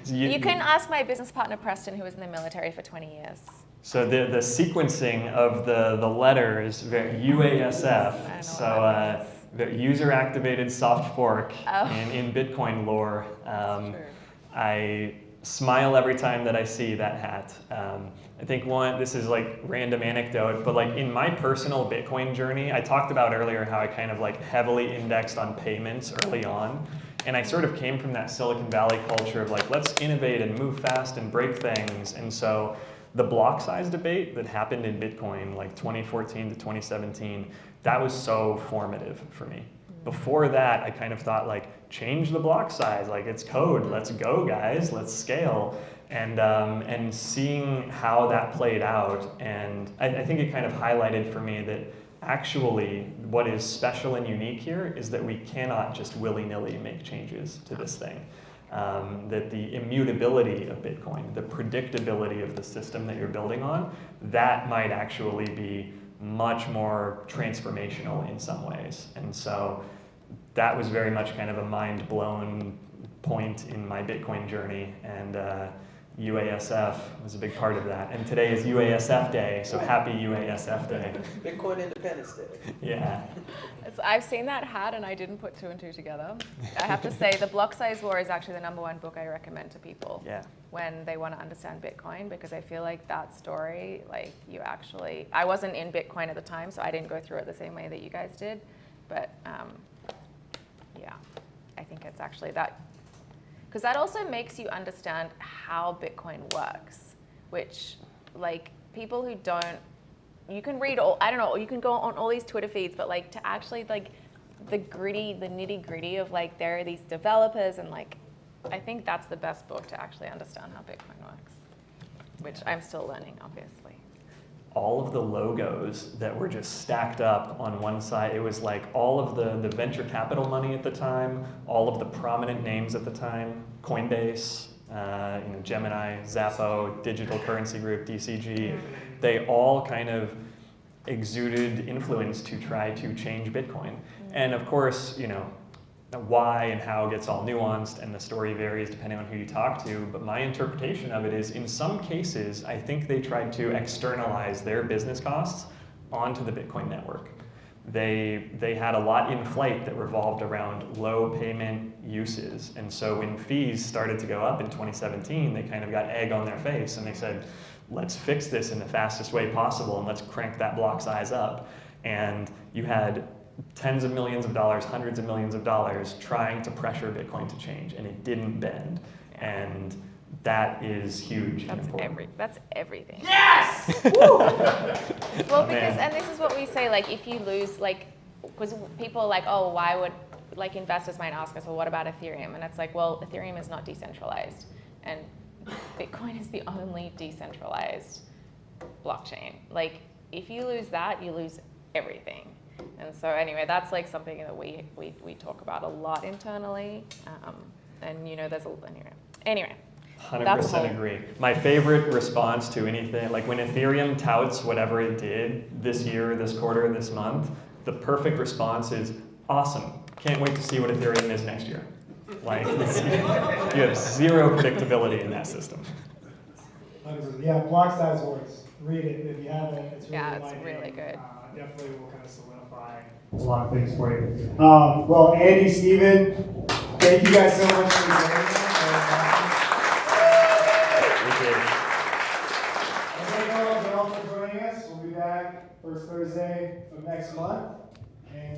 You can ask my business partner, Preston, who was in the military for 20 years. So the sequencing of the letters, UASF, so the user-activated soft fork in Bitcoin lore. I smile every time that I see that hat. I think this is like random anecdote, but like in my personal Bitcoin journey, I talked about earlier how I kind of like heavily indexed on payments early on. And I sort of came from that Silicon Valley culture of like, let's innovate and move fast and break things. And so the block size debate that happened in Bitcoin, like 2014 to 2017, that was so formative for me. Before that, I kind of thought like, change the block size, like it's code, let's go guys, let's scale. And seeing how that played out, and I think it kind of highlighted for me that actually what is special and unique here is that we cannot just willy-nilly make changes to this thing. That the immutability of Bitcoin, the predictability of the system that you're building on, that might actually be much more transformational in some ways. And so that was very much kind of a mind-blown point in my Bitcoin journey, and UASF was a big part of that. And today is UASF Day, so happy UASF Day. Bitcoin Independence Day. Yeah. I've seen that hat and I didn't put two and two together. I have to say, The Block Size War is actually the #1 book I recommend to people when they want to understand Bitcoin, because I feel like that story, like I wasn't in Bitcoin at the time, so I didn't go through it the same way that you guys did. But yeah, I think it's actually that. Because that also makes you understand how Bitcoin works, which, like, people who don't, you can read you can go on all these Twitter feeds, but like to actually like the nitty gritty of like, there are these developers, and like, I think that's the best book to actually understand how Bitcoin works, which I'm still learning, obviously. All of the logos that were just stacked up on one side. It was like all of the venture capital money at the time, all of the prominent names at the time, Coinbase, Gemini, Zappo, Digital Currency Group, DCG, they all kind of exuded influence to try to change Bitcoin. And of course, why and how gets all nuanced, and the story varies depending on who you talk to, but my interpretation of it is, in some cases, I think they tried to externalize their business costs onto the Bitcoin network. They had a lot in flight that revolved around low payment uses, and so when fees started to go up in 2017, they kind of got egg on their face, and they said, let's fix this in the fastest way possible, and let's crank that block size up. And you had tens of millions of dollars, hundreds of millions of dollars trying to pressure Bitcoin to change, and it didn't bend. And that is huge and important. That's everything. Yes! Well, because, and this is what we say, like, if you lose, like, because people are like, oh, why would, like, investors might ask us, well, what about Ethereum? And it's like, well, Ethereum is not decentralized, and Bitcoin is the only decentralized blockchain. Like, if you lose that, you lose everything. And so anyway, that's like something that we talk about a lot internally. And there's anyway. 100% agree. My favorite response to anything, like when Ethereum touts whatever it did this year, this quarter, this month, the perfect response is, awesome, can't wait to see what Ethereum is next year. Like, you have zero predictability in that system. Yeah, Block Size Wars. Read it if you haven't. It's really good. Definitely will kind of solidify a lot of things for you. Well, Andy, Steven, thank you guys so much for joining us. Thank you all for joining us. We'll be back first Thursday of next month. And